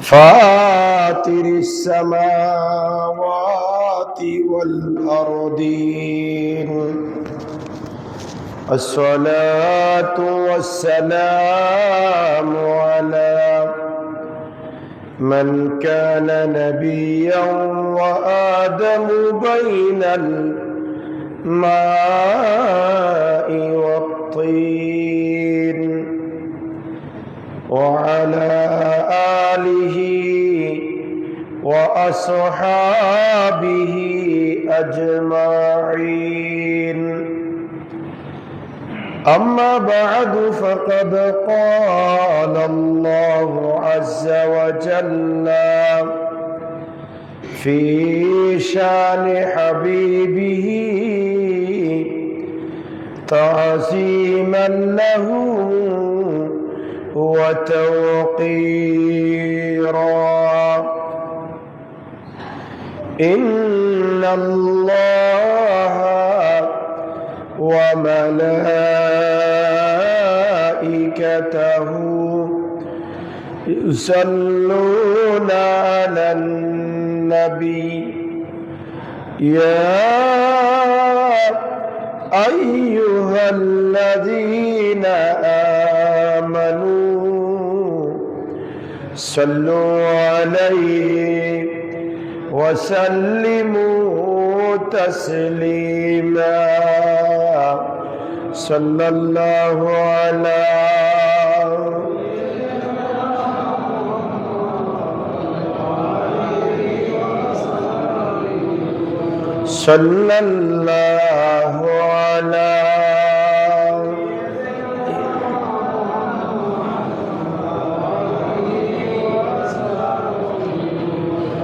فاطر السماوات والأرضين الصلاة والسلام على من كان نبيا وآدم بين الماء والطين وعلى آله وأصحابه أجمعين أما بعد فقد قال الله عز وجل في شان حبيبه تعظيما له وتوقيرا إن الله وملائكته يصلون على النبي يا أيها الذين آمنوا صلوا عليه وسلموا تسليما صلى الله على صلى الله على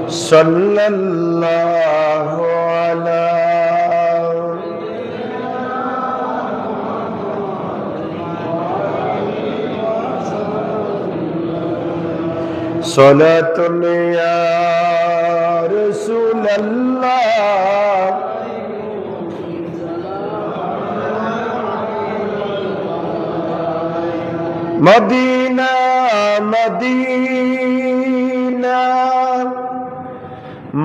صلى الله على صلاة يا رسول الله Medina Medina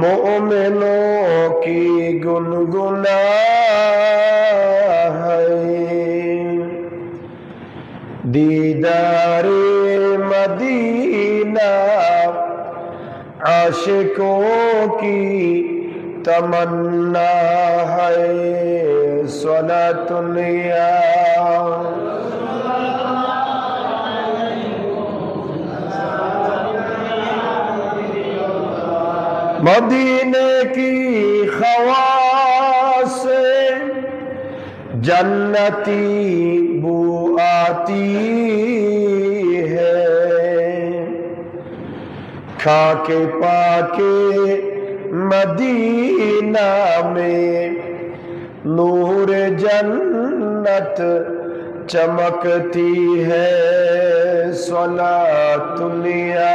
मोमिनों की गुनगुना है दीदारे मदीना आशिकों की तमन्ना है सलातुल्लाह मदीने की खवा से जन्नती बू आती है खाके पाके मदीना में नूर जन्नत चमकती है सलातुल्लाह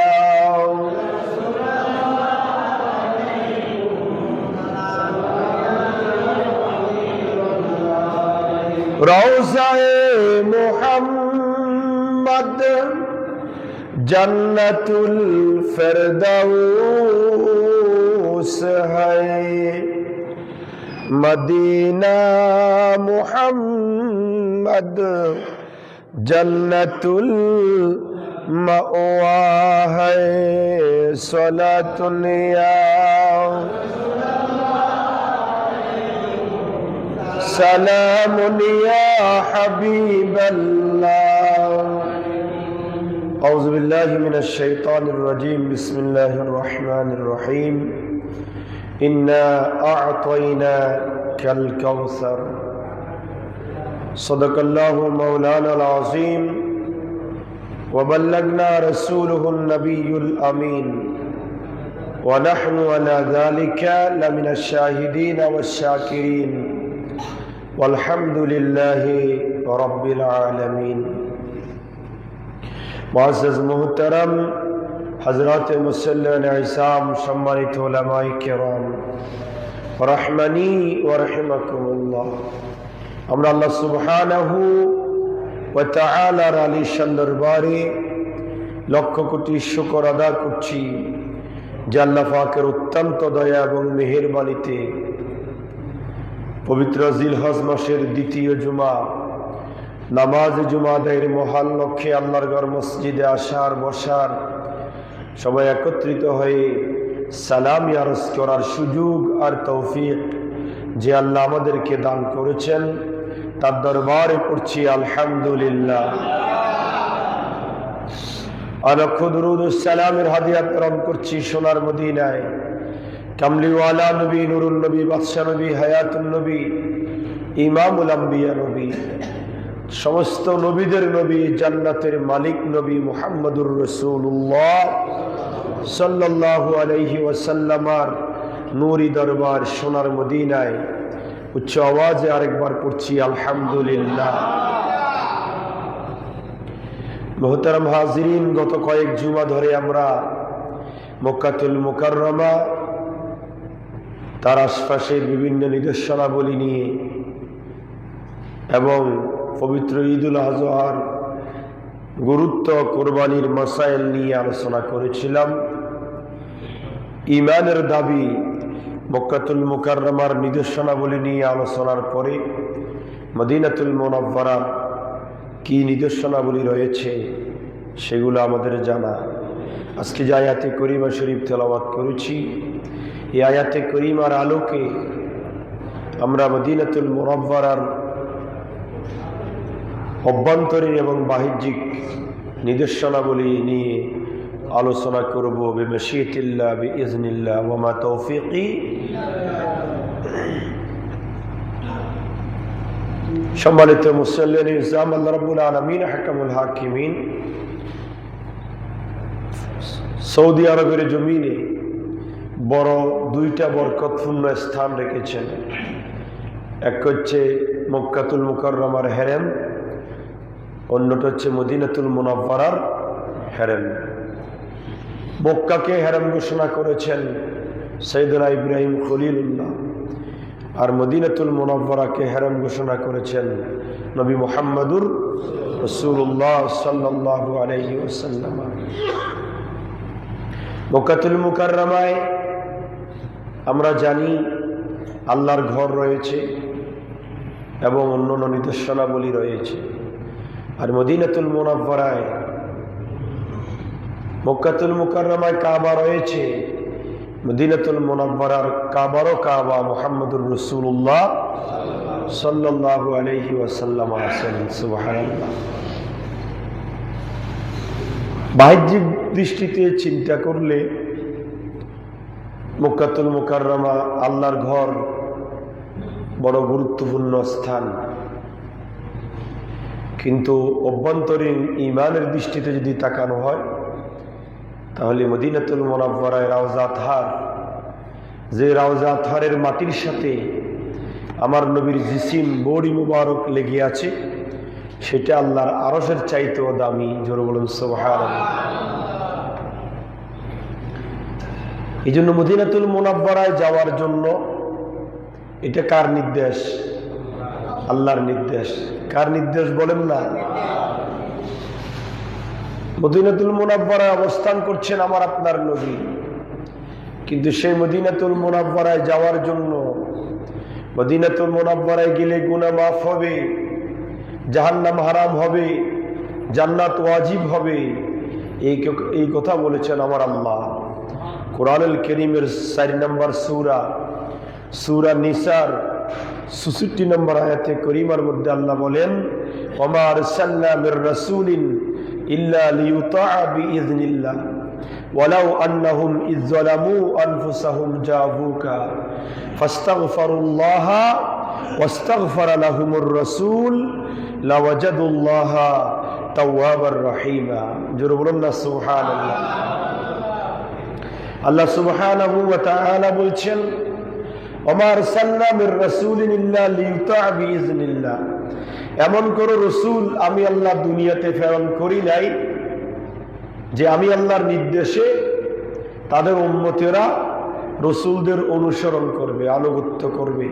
रोज़ाए मुहम्मद जन्नतुल फिरदौस है मदीना मुहम्मद जन्नतुल मअवा है सलातुल्लाह सलामुन या हबीबल्लाह औज़ु बिल्लाहि मिनश शैतानिर रजीम बिस्मिल्लाहिर रहमानिर रहीम इन्ना अअतैनाकल कौसर सदक़ल्लाहु मौलानाल अज़ीम व बल्लगना रसूलुहुन नबियुल अमीन व नहनु अला ज़ालिका लमिनश शाहिदीन वश्शाकिरीन वल्हम्दुलिल्लाहि रब्बिल आलमीन। मुअज़्ज़ज़ मुहतरम हज़रात मुसल्लिन इसाम सम्मानित उलमाए किराम रहमानी व रहिमकुमुल्लाह। আমরা আল্লাহ সুবহানাহু ওয়া তাআলার আলিশান দরবারে লক্ষ কোটি শুকর আদা করছি যে আল্লাহ পাকের অত্যন্ত দয়া এবং মেহেরবানিতে পবিত্র জিলহজ মাসের দ্বিতীয় জুমা নামাজ জুমা আদায়ের মহান লক্ষ্যে আল্লাহর ঘর মসজিদে আসার বসার সবাই একত্রিত হয়ে সালাম আরজ করার সুযোগ আর তৌফিক যে আল্লাহ আমাদেরকে দান করেছেন তার দরবারে পড়ছি আলহামদুলিল্লাহ। অলক্ষ দুরূদ ও সালামের হাদিয়া প্রেরণ করছি সোনার মদিনায় কামলিওয়ালা নবী, নুরুল নবী, বাদশা নবী, হায়াতুন নবী, ইমামুল আম্বিয়া নবী, সমস্ত নবীদের নবী, জান্নাতের মালিক নবী মুহাম্মদুর রাসূলুল্লাহ সাল্লাল্লাহু আলাইহি ওয়াসাল্লামার নূরি দরবার সোনার মদিনায় উচ্চ আওয়াজে আরেকবার পড়ছি আলহামদুলিল্লাহ। মুহতারাম হাজিরিন, গত কয়েক জুমা ধরে আমরা মক্কাতুল মুকাররমা তার আশপাশের বিভিন্ন নিদর্শনাবলী নিয়ে এবং পবিত্র ঈদুল আজহার গুরুত্ব, কোরবানির মাসাইল নিয়ে আলোচনা করেছিলাম। ঈমানের দাবি মক্কাতুল মুকাররমার নিদর্শনাবলী নিয়ে আলোচনার পরে মদিনাতুল মুনাওয়ারার কি নিদর্শনাবলী রয়েছে সেগুলো আমাদের জানা। আজকে যে আয়াতে করিমা শরীফ তেলাওয়াত করেছি, এই আয়াতে করিমার আলোকে আমরা মদিনাতুল মুনাওয়ারার অভ্যন্তরীণ এবং বাহ্যিক নিদর্শনাবলী নিয়ে আলোচনা করব বিমাশিয়াতিল্লাহ বিইজনিল্লাহ ওয়া মা তৌফিকি। সম্মানিত মুসল্লিন ইসলাম, আল্লাহ রাব্বুল আলামিন হাকামুল হাকিমিন সৌদি আরবের জমিনে বড় দুইটা বরকতপূর্ণ স্থান রেখেছেন। এক হচ্ছে মক্কাতুল মুকাররমার হেরেম, অন্যটা হচ্ছে মদিনাতুল মুনাওয়ারার হেরেম। মক্কাকে হেরেম ঘোষণা করেছেন সাইয়েদনা ইব্রাহিম খলিলুল্লাহ, আর মদিনাতুল মুনাওয়ারাকে হেরেম ঘোষণা করেছেন নবী মুহাম্মদুর রাসূলুল্লাহ সাল্লাল্লাহু আলাইহি ওয়াসাল্লাম। মক্কাতুল মুকাররমায় আমরা জানি আল্লাহর ঘর রয়েছে এবং অন্যান্য নিদর্শনাবলী রয়েছে। আর মদিনাতুল মুনাওয়ারায়, মক্কাতুল মুকাররমায় কাবা রয়েছে, মদিনাতুল মুনাওয়ারার কাবারও কাবা মুহাম্মদুর রাসূলুল্লাহ সাল্লাল্লাহু আলাইহি ওয়াসাল্লাম আছেন। সুবহানাল্লাহ। বাহ্যিক দৃষ্টিতে চিন্তা করলে মক্কাতুল মুকাররমা আল্লাহর ঘর, বড় গুরুত্বপূর্ণ স্থান। কিন্তু অভ্যন্তরীণ ঈমানের দৃষ্টিতে যদি তাকানো হয় তাহলে মদিনাতুল মুনাওয়ারায় রাউজা আতহার, যে রাউজা আতহারের মাটির সাথে আমার নবীর জিসিম বড়ি মুবারক লেগে আছে, সেটা আল্লাহর আরশের চাইতেও দামি। জোরে বলুন সুবহানাল্লাহ। এই জন্য মদিনাতুল মুনাওয়ারায় যাওয়ার জন্য, এটা কার নির্দেশ? আল্লাহর নির্দেশ। কার নির্দেশ বলেন না? মদিনাতুল মুনাওয়ারায় অবস্থান করছেন আমার আপনার নবী, কিন্তু সেই মদিনাতুল মুনাওয়ারায় যাওয়ার জন্য, মদিনাতুল মুনাওয়ারায় গেলে গুনাহ মাফ হবে, জাহান্নাম হারাম হবে, জান্নাত ওয়াজিব হবে, এই কথা বলেছেন আমার আল্লাহ কোরআনুল কারীমের 4 নম্বর সূরা নিসার 66 নম্বর আয়াতে করিমার মধ্যে আল্লাহ বলেন, ওমা আরসালনা মির রাসূলিন ইল্লা লিইউতাআ বিইজনিল্লাহ ওয়ালাউ আন্নাহুম ইযযালামু আনফুসাহুম জাবুকা ফাস্তাগফিরুল্লাহা ওয়াস্তাগফারা লাহুমুর রাসূল লাওয়াজাদুল্লাহা তাওয়াবার রহিমা। জোরে বলুন না সুবহানাল্লাহ। আল্লাহ সুবহানাহু ওয়া তাআলা বলছেন, ওমা আরসালনা মির রাসূলিন ইল্লা লিইউতাআ বিইজনিল্লাহ, এমন কোন রসুল আমি আল্লাহ দুনিয়াতে প্রেরণ করি নাই যে আমি আল্লাহর নির্দেশে তাদের উম্মতেরা রসুলদের অনুসরণ করবে, আনুগত্য করবে।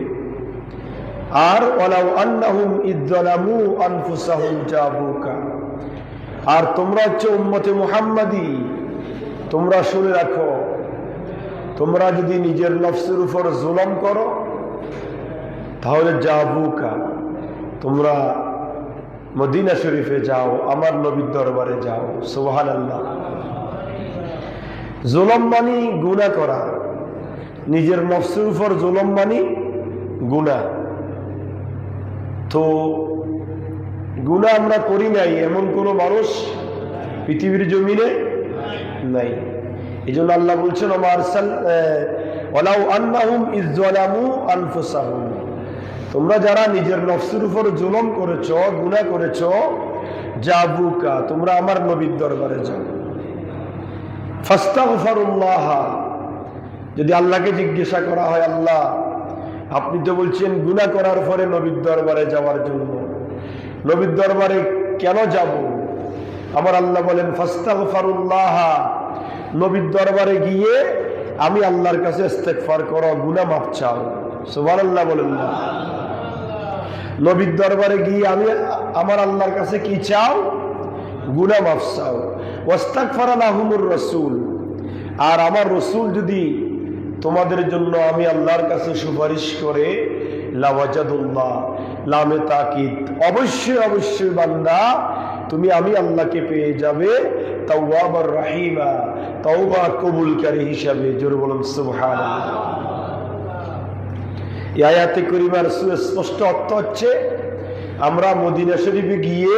আর ওয়ালাউ আন্নাহুম ইযযালামু আনফুসাহুম জাবুকা, আর তোমরা হচ্ছে উম্মতে মুহাম্মাদি। তোমরা শুনে রাখো, তোমরা যদি নিজের নফসের উপর জুলুম করো তাহলে জাবুকা, তোমরা মদিনা শরীফে যাও, আমার নবীর দরবারে যাও। সুবহানাল্লাহ। জুলুম মানি গুনাহ করা, নিজের নফসের উপর জুলুম মানি গুনাহ। তো গুনাহ আমরা করি নাই এমন কোন মানুষ পৃথিবীর জমিনে নাই। এই জন্য আল্লাহ বলছেন ওয়ালাউ আন্নাহুম ইয যালামু আনফুসাহুম, তোমরা যারা নিজের নফসের উপর জুলুম করেছ, গুনাহ করেছ, জাবুকা, তোমরা আমার নবীর দরবারে যাও। ফাস্তাগফিরুল্লাহ, যদি আল্লাহকে জিজ্ঞাসা করা হয়, আল্লাহ আপনি তো বলছেন গুনাহ করার পরে নবীর দরবারে যাওয়ার জন্য, নবীর দরবারে কেন যাব? আমার আল্লাহ বলেন ফাস্তাগফিরুল্লাহ, নবীর দরবারে গিয়ে আমি আল্লাহর কাছে ইস্তেগফার করো, গুনাহ মাফ চাও। সুবহানাল্লাহ বলেন না? নবীর দরবারে গিয়ে আমি আমার আল্লাহর কাছে কি চাও? গুনাহ মাফ চাও। ওয়াস্তাগফারা লাহুমুর রাসূল, আর আমার রাসূল যদি তোমাদের জন্য আমি আল্লাহর কাছে সুপারিশ করে, লাওয়াজাদুল্লাহ, লামে তাকিদ, অবশ্যই অবশ্যই বান্দা তুমি আমি আল্লাহকে পেয়ে যাবে তাওয়াবার রাহিমা, তওবা কবুলকারী হিসাবে। জোরে বলুন সুবহানাল্লাহ। এই আয়াতে কারিমার সুস্পষ্ট অর্থ হচ্ছে আমরা মদিনা শরীফে গিয়ে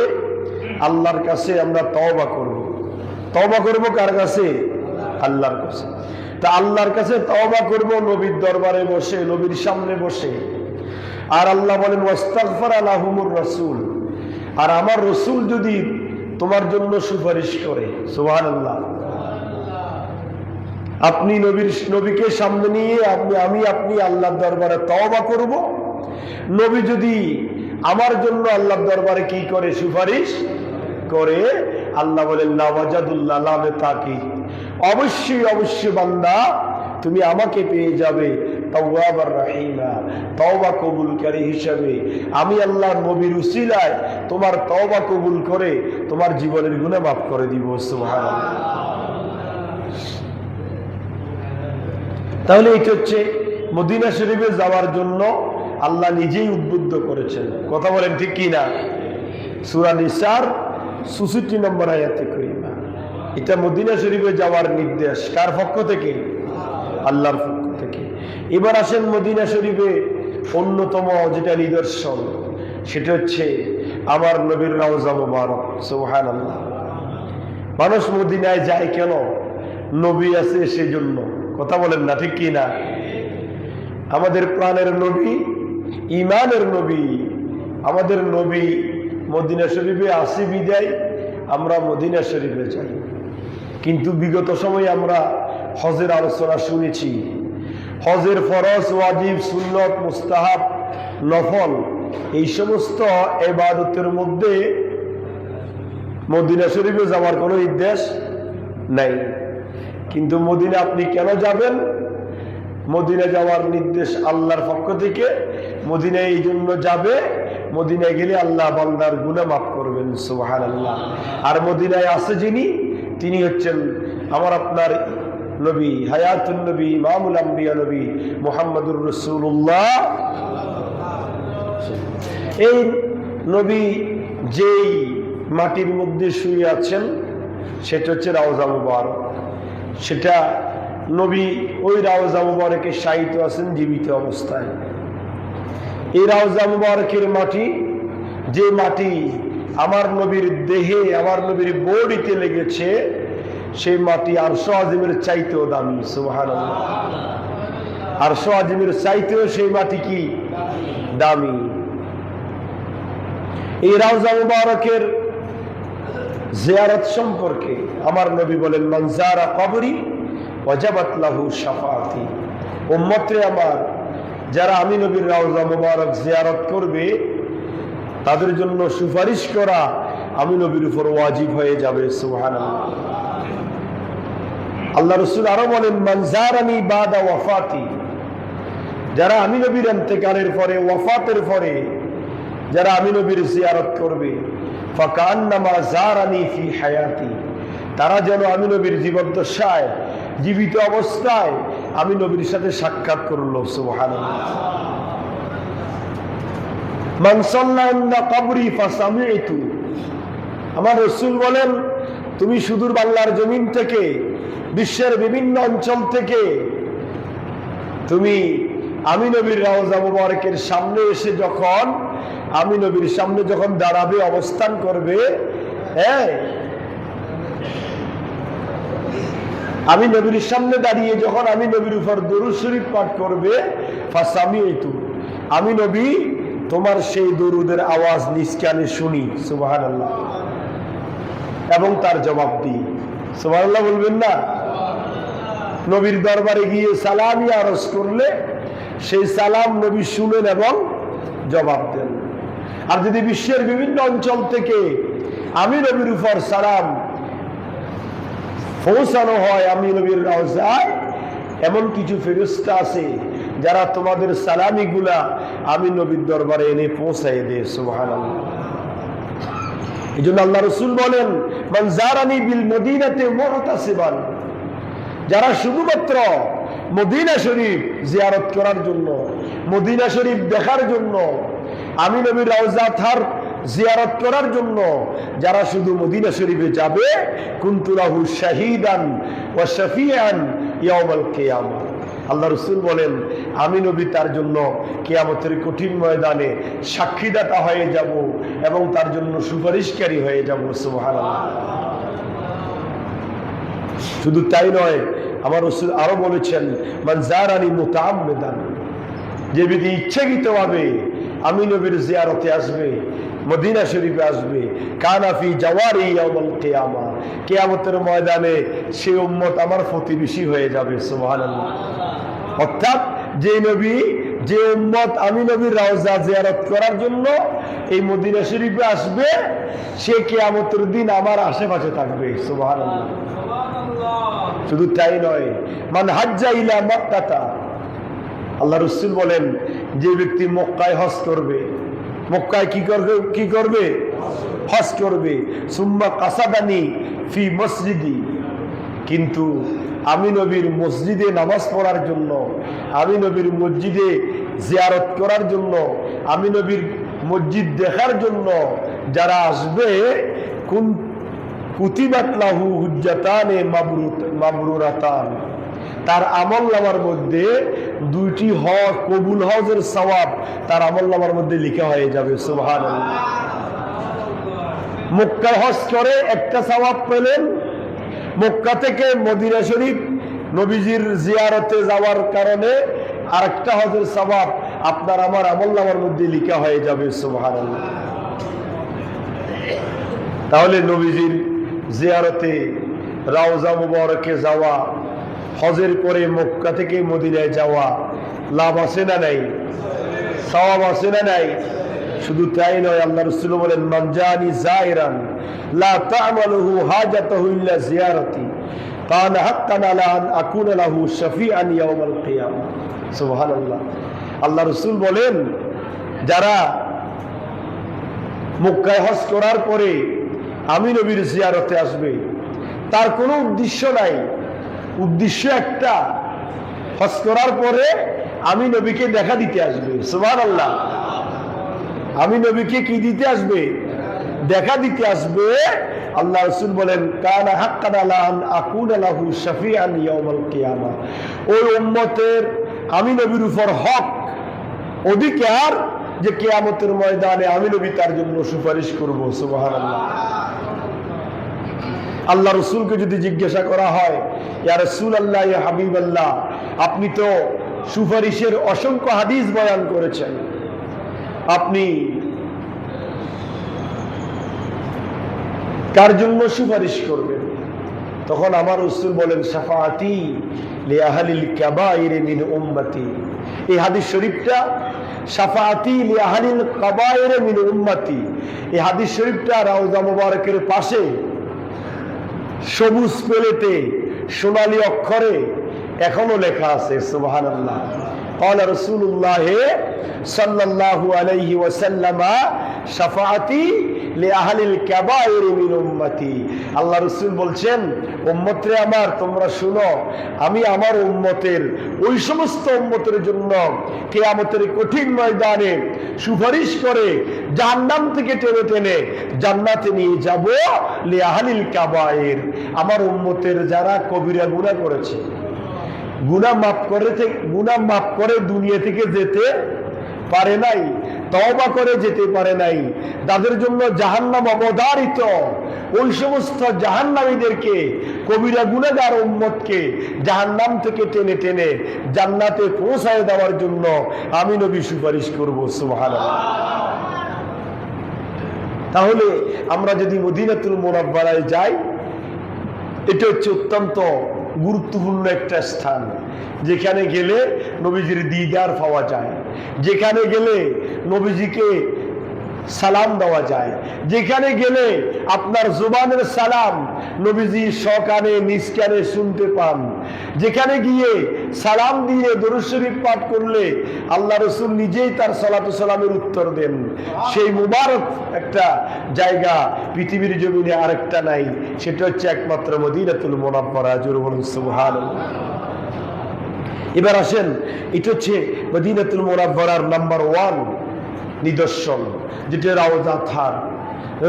আল্লাহর কাছে আমরা তওবা করব। তওবা করব কার কাছে? আল্লাহর কাছে। তা আল্লাহর কাছে তওবা করব নবীর দরবারে বসে, নবীর সামনে বসে। আর আল্লাহ বলেন ওয়াস্তাগফারা লাহুমুর রাসূল, আর আমার রাসূল যদি তোমার জন্য সুপারিশ করে। সুবহানাল্লাহ। আপনি নবীকে সামনে নিয়ে আপনি আল্লাহর দরবারে তওবা করব, নবী যদি আমার জন্য আল্লাহর দরবারে কি করে? সুপারিশ করে। আল্লাহ বলেন লাওয়াজাদুল্লাহ, লামে তাকিদ, অবশ্যই অবশ্যই বান্দা তুমি আমাকে পেয়ে যাবে তাওয়াবার রাহিমা, তওবা কবুলকারী হিসাবে। আমি আল্লাহর নবীর উসিলায় তোমার তওবা কবুল করে তোমার জীবনের গুনাহ মাফ করে দিব। সুবহানাল্লাহ। তাহলে এটা হচ্ছে মদিনা শরীফে যাওয়ার জন্য আল্লাহ নিজেই উদ্বুদ্ধ করেছেন। কথা বলেন ঠিক কি না? সূরা নিসার ৬৪ নম্বর আয়াতে কারিমা। এটা মদিনা শরীফে যাওয়ার নির্দেশ কার পক্ষ থেকে? আল্লাহর পক্ষ থেকে। এবার আসেন মদিনা শরীফে অন্যতম যেটা নিদর্শন, সেটা হচ্ছে আমার নবীর রওজা মুবারক। সুবহানাল্লাহ। মানুষ মদিনায় যায় কেন? নবী আছে সেই জন্য। কথা বলেন না ঠিক কি না? আমাদের প্রাণের নবী, ঈমানের নবী, আমাদের নবী মদিনা শরীফে আসি বিদায় আমরা মদিনা শরীফে যাই। কিন্তু বিগত সময়ে আমরা হজের আলোচনা শুনেছি। হজের ফরজ, ওয়াজিব, সুন্নত, মুস্তাহাব, নফল, এই সমস্ত ইবাদতের মধ্যে মদিনা শরীফে যাওয়ার কোনো নির্দেশ নাই। কিন্তু মদিনা আপনি কেন যাবেন? মদিনা যাওয়ার নির্দেশ আল্লাহর পক্ষ থেকে। মদিনা এই জন্য যাবে, মদিনায় গেলে আল্লাহ বান্দার গুনাহ মাফ করবেন। সুবহানাল্লাহ। আর মদিনায় আছে যিনি, তিনি হচ্ছেন আমার আপনার নবী, হায়াতুন নবী, ইমামুল আম্বিয়া নবী মুহাম্মদুর রাসূলুল্লাহ। এই নবী যেই মাটির মধ্যে শুয়ে আছেন সেটা হচ্ছে রওজা মুবারক। সেটা নবী ওই রওজা মুবারকে শায়িত আছেন জীবিত অবস্থায়। এই রওজা মুবারকের মাটি, যে মাটি আমার নবীর দেহে, আমার নবীর বডিতে লেগেছে, সেই মাটি আরশ আজিমের চাইতেও দামি। সুবহানাল্লাহ। আরশ আজিমের চাইতেও সেই মাটি কি দামি। এই রওজা মুবারকের জিয়ারত সম্পর্কে আমার নবী বলেন মান যারা কবরি ওয়াজাবাত লাহু শাফাআতি। উম্মতে আমার, যারা আমি নবীর রওজা মুবারক জিয়ারত করবে তাদের জন্য সুপারিশ করা আমি নবীর উপর ওয়াজিব হয়ে যাবে। সুবহানাল্লাহ। আল্লাহ রাসূল আরো বলেন মান যারানি বাদা ওয়াফাতি, যারা আমি নবীর ইন্তেকালের পরে, ওয়াফাতের পরে যারা আমি নবীর জিয়ারত করবে, ফাকান্নামা জারানি ফি হায়াতি, তারা যেন আমি নবীর জীবদ্দশায়, জীবিত অবস্থায় আমি নবীর সাথে সাক্ষাৎ করলো। সুবহানাল্লাহ। মান সাল্লা ইনদা কবরি ফাসামি'তু, আমার রাসূল বলেন, তুমি সুদূর বাংলার জমিন থেকে, বিশ্বের বিভিন্ন অঞ্চল থেকে তুমি আমি নবীর রওজা মুবারকের সামনে এসে যখন আমি নবীর সামনে যখন দাঁড়াবে, অবস্থান করবে, হ্যাঁ, আমি নবীর সামনে দাঁড়িয়ে যখন আমি নবীর উপর দরুদ শরীফ পাঠ করবে, ফাসামি'তু, আমি নবী তোমার সেই দরুদের আওয়াজ নিজ কানে শুনি। সুবহানাল্লাহ। এবং তার জবাব দিই। সুবহানাল্লাহ বলবেন না? নবীর দরবারে গিয়ে সালামি আরজ করলে সেই সালাম নবী শুনেন এবং জবাব দেন। আর যদি বিশ্বের বিভিন্ন অঞ্চল থেকে আমি নবীর উপর সালাম পৌঁছানো হয় আমি নবীর রওজায়, এমন কিছু ফেরেশতা আছে যারা তোমাদের সালামি গুলা আমি নবীর দরবারে এনে পৌঁছায় দেয়। সুবহানাল্লাহ। এই জন্য আল্লাহ রাসূল বলেন, মান জারানি বিল মদিনাতে মুতাসিবান, যারা শুধুমাত্র মদিনা শরীফ জিয়ারত করার জন্য, মদিনা শরীফ দেখার জন্য, আমি নবীর রওজা থার জিয়ারত করার জন্য যারা শুধু মদিনা শরীফে যাবে, কুনতু লাহু শাহীদান ওয়া শাফিআন ইয়াউমাল কিয়ামah, আল্লাহ রাসূল বলেন, আমি নবী তার জন্য কিয়ামতের কঠিন ময়দানে সাক্ষীদাতা হয়ে যাব এবং তার জন্য সুপারিশকারী হয়ে যাব। সুবহানাল্লাহ। শুধু তাই নয়, আমার রাসূল আরো বলেছেন, মান জারানি মুতাআম্মিদান, যে ব্যক্তি ইচ্ছাকৃতভাবে আমি নবীর জিয়ারতে আসবে, মদিনা শরীফে আসবে, কানা ফি জাওয়ারি ইয়াউমাল কিয়ামা, কিয়ামতের ময়দানে সে উম্মত আমার প্রতিবেশী হয়ে যাবে। সুবহানাল্লাহ। অর্থাৎ যে নবী, যে উম্মত আমি নবীর রওজা জিয়ারত করার জন্য এই মদিনা শরীফে আসবে, সে কিয়ামতের দিন আমার আশেপাশে থাকবে। সুবহানাল্লাহ। শুধু তাই নয়, মান হাজ্জা ইলা মাক্কাতা, আল্লাহ রাসূল বলেন, যে ব্যক্তি মক্কায় হজ করবে, মক্কায় কি করবে? হজ করবে। সুম্মা কাসাদানি ফি মসজিদি, কিন্তু আমি নবীর মসজিদে নামাজ পড়ার জন্য, আমি নবীর মসজিদে জিয়ারত করার জন্য, আমি নবীর মসজিদ দেখার জন্য যারা আসবে, কুতিবাত লাহু হুজ্জাতানে মাবরুরাতান, তার আমলনামার মধ্যে 2টি হজ, কবুল হজের সওয়াব তার আমলনামার মধ্যে লেখা হয়ে যাবে। সুবহানাল্লাহ। মক্কা হজ করে একটা সওয়াব পেলেন, মক্কা থেকে মদিনা শরীফ নবীজির জিয়ারতে যাওয়ার কারণে আরেকটা হজের সওয়াব আপনার আমার আমলনামার মধ্যে লেখা হয়ে যাবে। সুবহানাল্লাহ। তাহলে নবীজির জিয়ারতে রওজা মুবারকে যাওয়া, হজের পরে মক্কা থেকে মদিনায় যাওয়া লাভ আছে না নাই? সওয়াব আছে না নাই? শুধু তাই নয়, আল্লাহ রাসূল বলেন, মান জানি যায়রান লা তা'মালুহু হাজাতুহু ইল্লা জিয়ারতি কানা হাক্কান আলা আন আকুনা লাহু শাফিআন ইয়াউমাল কিয়ামah। সুবহানাল্লাহ। আল্লাহ রাসূল বলেন, যারা মক্কায় হজ করার পরে আমি নবীর জিয়ারতে আসবে, তার কোনো উদ্দেশ্য নাই, উদ্দেশ্য একটা, হজ করার পরে আমি নবীকে দেখা দিতে আসবে। সুবহানাল্লাহ। আমি নবীকে কি দিতে আসবে? দেখা দিতে আসবে। আল্লাহ রাসূল বলেন, কানা হাক্কান আলা আন আকুনা লাহু শাফিআন ইয়াউমাল কিয়ামah, ওই উম্মতের আমি নবীর উপর হক, অধিকার, যে কিয়ামতের ময়দানে আমি নবী তার জন্য সুপারিশ করব। সুবহানাল্লাহ। আল্লাহ রাসূলকে যদি জিজ্ঞাসা করা হয়, ইয়া রাসূলুল্লাহ, ইয়া হাবিবাল্লাহ, আপনি তো সুপারিশের অসংখ্য হাদিস বয়ান করেছেন, আপনি কার জন্য সুপারিশ করবেন? তখন আমার রাসূল বলেন, শাফাআতি লিআহলিল কাবাইর মিন উম্মতি। এই হাদিস শরীফটা, শাফাআতি লিআহলিল কাবাইর মিন উম্মতি, এই হাদিস শরীফটা রওজা মুবারকের পাশে সবুজ পেলেটে সোনালী অক্ষরে এখনো লেখা আছে। সুবহানাল্লাহ। قال رسول الله صلى الله عليه وسلم شفاعتي লিআহলিল কাবাইর মিন উম্মতি। আল্লাহ রাসূল বলছেন, উম্মতরে আমার, তোমরা শুনো, আমি আমার উম্মতের, ওই সমস্ত উম্মতের জন্য কিয়ামতের কঠিন ময়দানে সুপারিশ করে জাহান্নাম থেকে টেনে টেনে জান্নাতে নিয়ে যাব লিআহলিল কাবাইর, আমার উম্মতের যারা কবিরা গুনাহ করেছে, গুনাহ মাফ করে দুনিয়া থেকে যেতে পারে নাই, তওবা করে যেতে পারে নাই, তাদের জন্য জাহান্নাম অবধারিত, ওই সমস্ত জাহান্নামীদেরকে, কবিরা গুনাহগার উম্মতকে জাহান্নাম থেকে টেনে টেনে জান্নাতে পৌঁছায় দেওয়ার জন্য আমি নবী সুপারিশ করব। সুবহানাল্লাহ। তাহলে আমরা যদি মদিনাতুল মুনাওয়ারায় যাই, এটা হচ্ছে অত্যন্ত গুরুত্বপূর্ণ একটা স্থান, যেখানে গেলে নবীজির দিদার পাওয়া যায়, যেখানে গেলে নবীজিকে সালাম দেওয়া যায়, যেখানে গেলে আপনার জুবানের সালাম নবীজি সকানে নিষ্কানে শুনতে পান, যেখানে গিয়ে সালাম দিয়ে দরুদ শরীফ পাঠ করলে আল্লাহ রাসূল নিজেই তার সালাতু সালামের উত্তর দেন, সেই মুবারক একটা জায়গা পৃথিবীর জমিনে আরেকটা নাই, সেটা হচ্ছে একমাত্র মদিনাতুল মুনাওয়ারা। জোরে বলুন সুবহানাল্লাহ। এবার আসেন, এটা হচ্ছে মদিনাতুল মুনাওয়ারার নাম্বার 1 নিদর্শন, যেটা রাউজা থার,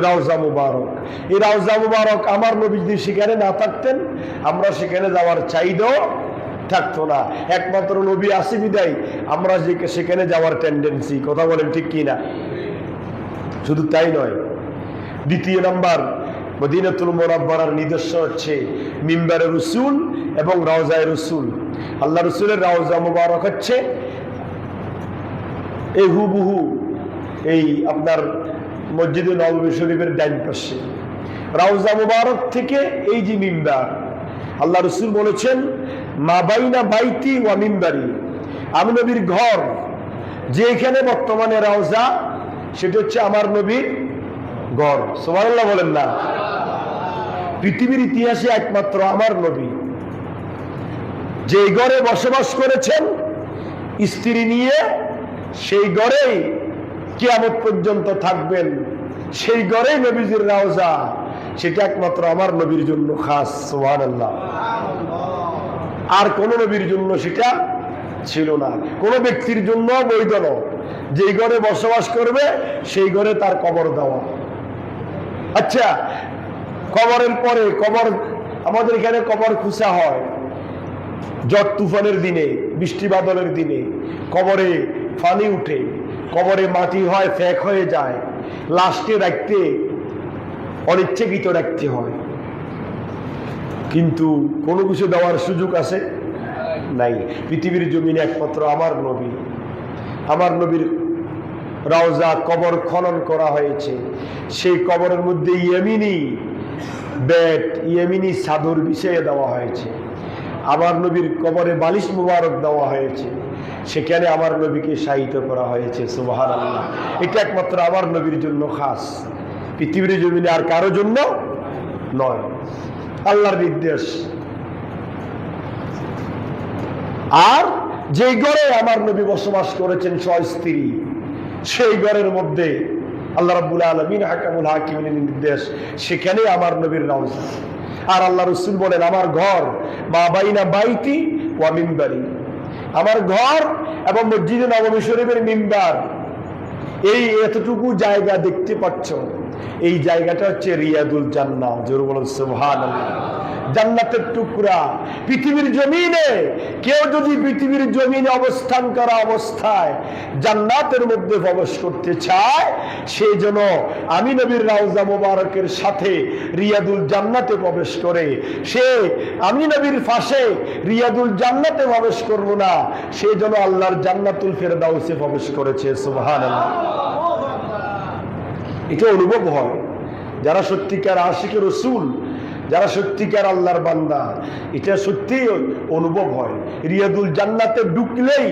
রাউজা মুবারক। এই রাউজা মুবারক আমার নবী যদি সেখানে না থাকতেন, আমরা সেখানে যাওয়ার চাইদাও থাকতো না। একমাত্র নবী আসি বিদায় আমরা সেখানে যাওয়ার টেন্ডেন্সি, কথা বলেন ঠিক কি না? শুধু তাই নয়, দ্বিতীয় নাম্বার মদিনাতুল মুনাওয়ারার নিদর্শন হচ্ছে মিম্বারে রাসূল এবং রাউজায়ে রাসূল। আল্লাহ রাসূলের রাউজা মুবারক হচ্ছে এই হুবহু এই আপনার মসজিদে নববী শরীফের ডান পাশে, রাউজা মুবারক থেকে এই যে মিম্বার, আল্লাহ রাসূল বলেছেন, মা বাইনা বাইতি ওয়া মিম্বারি, আমি নবীর ঘর, যে এখানে বর্তমানে রাউজা, সেটা হচ্ছে আমার নবীর ঘর। সুবহানাল্লাহ বলেন না? পৃথিবীর ইতিহাসে একমাত্র আমার নবী যে ঘরে বসবাস করেছেন স্ত্রী নিয়ে, সেই ঘরেই কিয়ামত পর্যন্ত থাকবেন, সেই ঘরেই নবীজির রাউজা, সেটা একমাত্র আমার নবীর জন্য খাস। সুবহানাল্লাহ। আর কোন নবীর জন্য সেটা ছিল না, কোন ব্যক্তির জন্য বৈধ নয়। যেই ঘরে বসবাস করবে সেই ঘরে তার কবর দেওয়া। আচ্ছা, কবরের পরে কবর, আমাদের এখানে কবর খুঁজা হয় ঝড় তুফানের দিনে, বৃষ্টি বাদলের দিনে, কবরে পানি উঠে, কবরে মাটি হয়, ফেক হয়ে যায়, লাশকে রাখতে অনিচ্ছাকৃত রাখতে হয়, কিন্তু কোনো কিছু দেওয়ার সুযোগ আছে নাই। পৃথিবীর জমিনে একমাত্র আমার নবী, আমার নবীর রাউজা কবর খনন করা হয়েছে, সেই কবরের মধ্যে ইয়েমিনি বেড, ইয়েমিনি চাদর বিছিয়ে দেওয়া হয়েছে, আমার নবীর কবরে বালিশ মুবারক দেওয়া হয়েছে, সেখানে আমার নবীকে শায়িত করা হয়েছে। সুবহানাল্লাহ। এটা একমাত্র আমার নবীর জন্য খাস, পৃথিবীর জমিনে আর কারো জন্য নয়, আল্লাহর নির্দেশ। আর যে ঘরে আমার নবী বসবাস করেছেন স্ত্রী, সেই ঘরের মধ্যে আল্লাহ রাব্বুল আলামিন হাকামুল হাকিমের নির্দেশ, সেখানে আমার নবীর রাউজা। আর আল্লাহ রাসূল বলেন, আমার ঘর মা বাইনা বাইতি ওয়া মিম্বারি, আমার ঘর এবং মসজিদে নববী শরীফের মিম্বার, এই এতটুকু জায়গা দেখতে পাচ্ছ, এই জায়গাটা হচ্ছে রিয়াদুল জান্নাহ। জোরে বলুন সুবহানাল্লাহ। জান্নাতের টুকরা। পৃথিবীর জমিনে কেউ যদি পৃথিবীর জমিনে অবস্থান করা অবস্থায় জান্নাতের মধ্যে প্রবেশ করতে চায়, সেই জন্য আমি নবীর রাউজা মুবারকের সাথে রিয়াদুল জান্নাতে প্রবেশ করে, সে আমি নবীর পাশে রিয়াদুল জান্নাতে প্রবেশ করব না, সেই জন্য আল্লাহর জান্নাতুল ফেরদাউসে প্রবেশ করেছে। সুবহানাল্লাহ। এটা অনুভব হয় যারা সত্যিকার আশিকে রাসূল, যারা সত্যিকার আল্লাহর বান্দা, এটা সত্যিই অনুভব হয়। রিয়াদুল জান্নাতে ঢুকলেই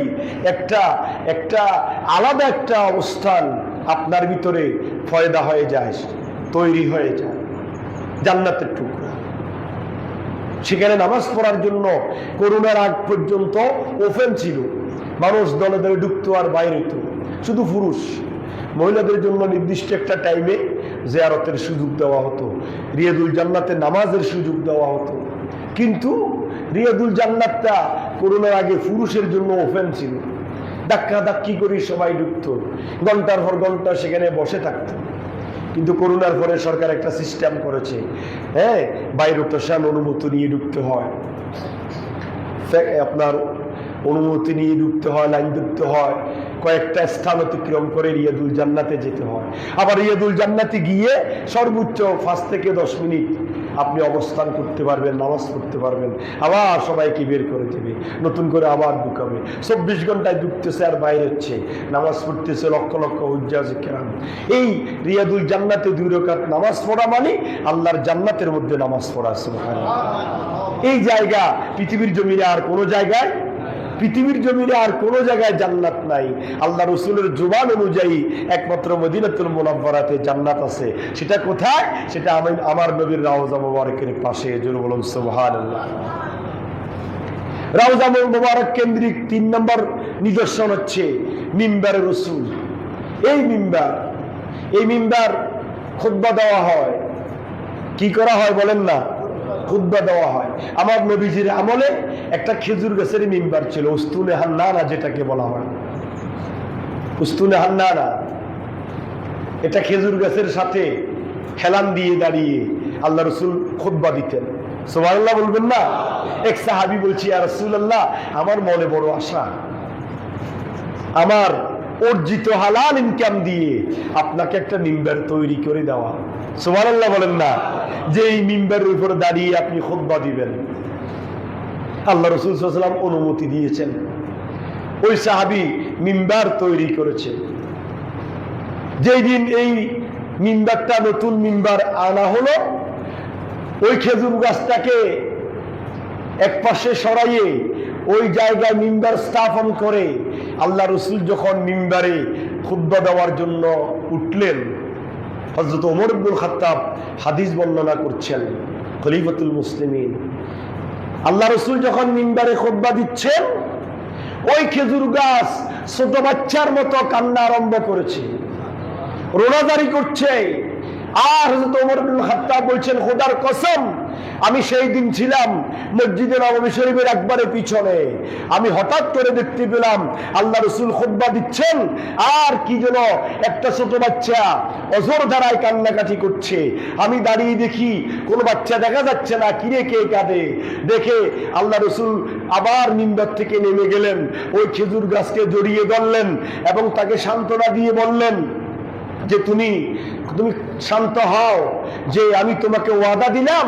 একটা আলাদা একটা অবস্থান আপনার ভিতরে পয়দা হয়ে যায়, তৈরি হয়ে যায়। জান্নাতের টুকরা, সেখানে নামাজ পড়ার জন্য করোনার আগ পর্যন্ত ওপেন ছিল, মানুষ দলে দলে ঢুকতো আর বাইরে হতো, শুধু পুরুষ। মহিলাদের জন্য নির্দিষ্ট একটা টাইমে জিয়ারতের সুযোগ দেওয়া হতো, রিয়াদুল জান্নাতে নামাজের সুযোগ দেওয়া হতো। কিন্তু রিয়াদুল জান্নাতটা করোনার আগে পুরুষের জন্য ওপেন ছিল, ধাক্কা ধাক্কি করে সবাই ঢুকতো, ঘন্টার পর ঘন্টা সেখানে বসে থাকতো। কিন্তু করোনার পরে সরকার একটা সিস্টেম করেছে, হ্যাঁ, বাইরে তোষান অনুমতি নিয়ে ঢুকতে হয়, আপনার অনুমতি নিয়ে ঢুকতে হয়, লাইন ধরতে হয়, কয়েকটা স্থান অতিক্রম করে রিয়াদুল জান্নাতে যেতে হয়। আবার রিয়াদুল জান্নাতে গিয়ে সর্বোচ্চ 5 থেকে 10 মিনিট আপনি অবস্থান করতে পারবেন, নামাজ পড়তে পারবেন, আবার সবাইকে বের করে দেবে, নতুন করে আবার ঢুকাবে। 24 ঘন্টায় ঢুকতেছে আর বাইরে হচ্ছে, নামাজ পড়তেছে লক্ষ লক্ষ হুজ্জাজ কেরাম। এই রিয়াদুল জান্নাতে 2 রাকাত নামাজ পড়া মানে আল্লাহর জান্নাতের মধ্যে নামাজ পড়া। সুবহানাল্লাহ। এই জায়গা পৃথিবীর জমিনে আর কোনো জায়গায়, পৃথিবীর জমিনে আর কোনো জায়গায় জান্নাত নাই। আল্লাহ রসুলের জুবান অনুযায়ী একমাত্র মদিনাতুল মুনাওয়ারাতে জান্নাত আছে। সেটা কোথায়? সেটা আমার নবীর রওজা মুবারকের পাশে। জোরে বলুন সুবহানাল্লাহ। রওজা মুবারক কেন্দ্রিক 3 নম্বর নিদর্শন হচ্ছে মিম্বারে রসুল। এই মিম্বার খুতবা দেওয়া হয়। কি করা হয় বলেন না? খুতবা দেওয়া হয়। আমার নবীজির আমলে একটা খেজুর গাছের মিম্বার ছিল, উস্তুনে হান্নানা যেটাকে বলা হয়। উস্তুনে হান্নানা, এটা খেজুর গাছের সাথে হেলান দিয়ে দাঁড়িয়ে আল্লাহ রসুল খুতবা দিতেন। সুবহানাল্লাহ বলবেন না? এক সাহাবী বলছি, ইয়া রাসূলুল্লাহ, আমার মনে বড় আশা, আমার অর্জিত হালাল ইনকাম দিয়ে আপনাকে একটা মিম্বার তৈরি করে দেওয়া। সুবহানাল্লাহ বলেন না? যে এই মিম্বারের উপর দাঁড়িয়ে আপনি খুতবা দিবেন। আল্লাহ রাসূল সাল্লাল্লাহু আলাইহি ওয়াসাল্লাম অনুমতি দিয়েছেন। ওই সাহাবী মিম্বার তৈরি করেছে। যেই দিন এই মিম্বারটা, নতুন মিম্বার আনা হলো, ওই খেজুর গাছটাকে এক পাশে সরাইয়ে ওই জায়গায় মিম্বার স্থাপন করে আল্লাহ রসুল যখন মিম্বারে খুতবা দেওয়ার জন্য উঠলেন, হযরত ওমর ইবনুল খাত্তাব হাদিস বর্ণনা করছেন, খলিফাতুল মুসলিমিন। আল্লাহ রসুল যখন মিম্বারে খুতবা দিচ্ছেন, ওই খেজুর গাছ ছোট বাচ্চার মতো কান্না আরম্ভ করেছে, রোনাজারি করছে। আর হযরত ওমর ইবনুল খাত্তাব বলছেন, খোদার কসম, আমি সেই দিন ছিলাম মসজিদে নববী শরীফের একবারে পিছনে। আমি হঠাৎ করে দেখতে পেলাম আল্লাহ রসুল খুতবা দিচ্ছেন, আর কি যেন একটা ছোট বাচ্চা অজর ধারায় কান্নাকাটি করছে। আমি দাঁড়িয়ে দেখি কোনো বাচ্চা দেখা যাচ্ছে না, কিরে কে কাঁদে। দেখে আল্লাহ রসুল আবার মিম্বার থেকে নেমে গেলেন, ওই খেজুর গাছকে জড়িয়ে ধরলেন এবং তাকে সান্ত্বনা দিয়ে বললেন যে তুমি শান্ত হও, যে আমি তোমাকে ওয়াদা দিলাম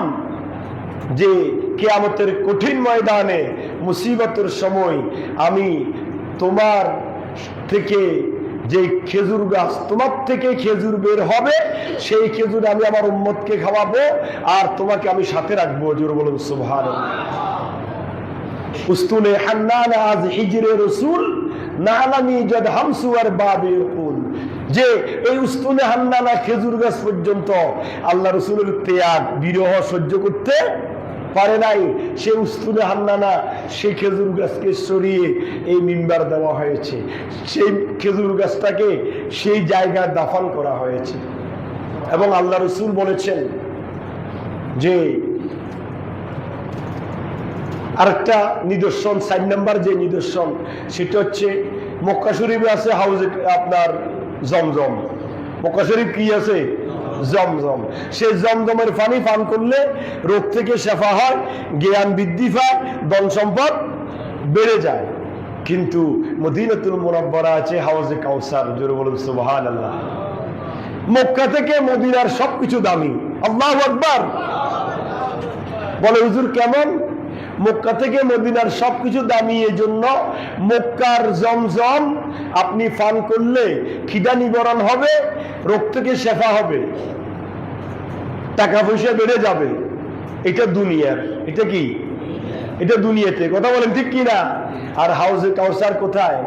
যে কিয়ামতের কঠিন ময়দানে মুসিবতের সময় আমি তোমার থেকে যে খেজুর গাছ, তোমার থেকে খেজুর বের হবে, সেই খেজুর আমি আমার উম্মতকে খাওয়াবো, আর তোমাকে আমি সাথে রাখবো। জোরে বলুন সুবহানাল্লাহ। উস্তুনে হান্নানা আজ হিজরে রসুল নালামি জাদ হামসুয়ার বাবে কুল। যে এই উস্তুনে হান্নানা খেজুর গাছ পর্যন্ত আল্লাহ রসুলের ত্যাগ বিরহ সহ্য করতে পারে নাই। সে উস্তুনে হান্নানা, সেই খেজুর গাছকে সরিয়ে এই মিম্বার দেওয়া হয়েছে, সেই খেজুর গাছটাকে সেই জায়গায় দাফন করা হয়েছে। এবং আল্লাহ রসুল বলেছেন যে আরেকটা নিদর্শন, 4 নম্বর যে নিদর্শন, সেটা হচ্ছে মক্কা শরীফে আছে হাউজে আপনার জমজম। মক্কা শরীফ কি আছে? জমজম। সেই জমজমের পানি পান করলে রোগ থেকে শেফা হয়, জ্ঞান বৃদ্ধি পায়, ধন সম্পদ বেড়ে যায়। কিন্তু মদিনাতুল মুনাওয়ারা আছে হাউজে কাউসার। জোরে বলুন সুবহানাল্লাহ। মক্কা থেকে মদিনার সবকিছু দামি। আল্লাহু আকবার। বলে হুজুর কেমন? মক্কা থেকে মদিনার সবকিছু দামি। এই জন্য মক্কার জমজম আপনি পান করলে খিদা নিবারণ হবে, রোগ থেকে শেফা হবে, টাকা পয়সা বেড়ে যাবে। এটা দুনিয়ার, এটা কি? এটা দুনিয়াতে। কথা বলেন ঠিক কিনা? আর হাউজে কাউসার কোথায়?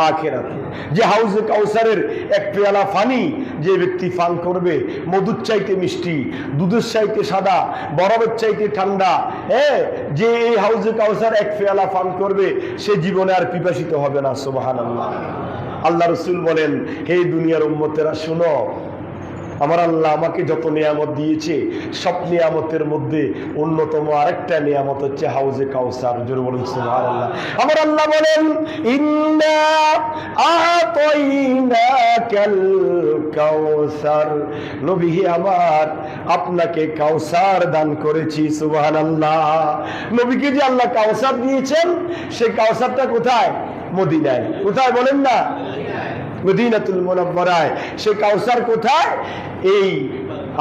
আখিরাতে। যে হাউজে কাউসারের এক পেয়ালা পানি যে ব্যক্তি পান করবে, মধুর চাইতে মিষ্টি, দুধের চাইতে সাদা, বরফের চাইতে ঠান্ডা, হ্যাঁ, যে এই হাউজে কাউসার এক পেয়ালা পান করবে, সে জীবনে আর পিপাসিত হবে না। সুবহানাল্লাহ। আল্লাহ রসুল বলেন, হে দুনিয়ার উম্মতেরা শুনো, আমার আল্লাহ আমাকে যত নিয়ামত দিয়েছে সব নিয়ামতের মধ্যে অন্যতম আরেকটা নিয়ামত হচ্ছে হাউজে কাউসার। জোরে বলুন সুবহানাল্লাহ। আমার আল্লাহ বলেন ইন্না আতাইনাকাল কাউসার, নবী আমার আপনাকে কাউসার দান করেছি। সুবহানাল্লাহ। নবীকে যে আল্লাহ কাউসার দিয়েছেন সেই কাউসারটা কোথায়? মদিনায়। কোথায় বলেন না? মদিনাতুল মুনাওয়ারায়। সেই কাউসার কোথায়? এই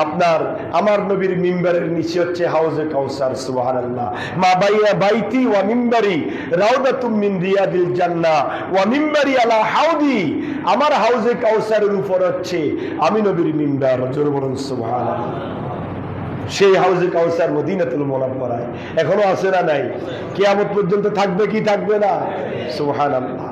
আপনার আমার নবীর মিম্বারের নিচে হচ্ছে হাউজে কাউসার। সুবহানাল্লাহ। মা বাইনা বাইতি ওয়া মিম্বারি রাউদাতুম মিন রিয়াদিল জান্নাহ ওয়া মিম্বারি আলা হাউদি, আমার হাউজে কাউসারের উপর হচ্ছে আমি নবীর মিম্বার। জোরে বলুন সুবহানাল্লাহ। সেই হাউজে কাউসার মদিনাতুল মুনাওয়ারায় এখনো আছে না নাই? কিয়ামত পর্যন্ত থাকবে কি থাকবে না? সুবহানাল্লাহ।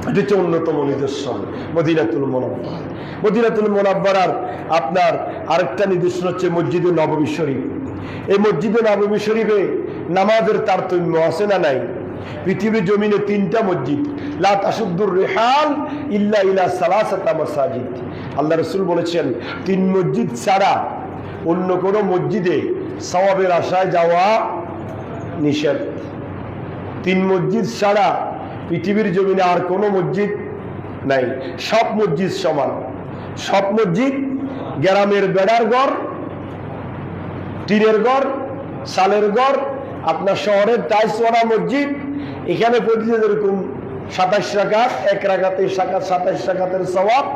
এটা হচ্ছে অন্যতম নিদর্শন মদিনাতুল মুনাওয়ারা। মদিনাতুল মুনাওয়ারার আপনার আরেকটা নিদর্শন হচ্ছে মসজিদে নববী শরীফ। এই মসজিদে নববী শরীফে নামাজের তারতম্য আছে না নাই? পৃথিবীর জমিনে 3টা মসজিদ, লা তাশুদ্দুর রিহাল ইল্লা ইলা সালাসাতা মাসাজিদ। আল্লাহ রাসূল বলেছেন 3 মসজিদ ছাড়া অন্য কোন মসজিদে সওয়াবের আশায় যাওয়া নিষেধ। 3 মসজিদ ছাড়া পৃথিবীর জমিনে আর কোনো মসজিদ নাই। সব মসজিদ সমান। সব মসজিদ গ্রামের বেড়ার ঘর, টিনের ঘর, সালের ঘর, আপনার শহরের টাইলসওয়ালা মসজিদ, এখানে প্রতিদিন এরকম 27 রাকাত, 1 রাকাতে 27 রাকাতের সওয়াব।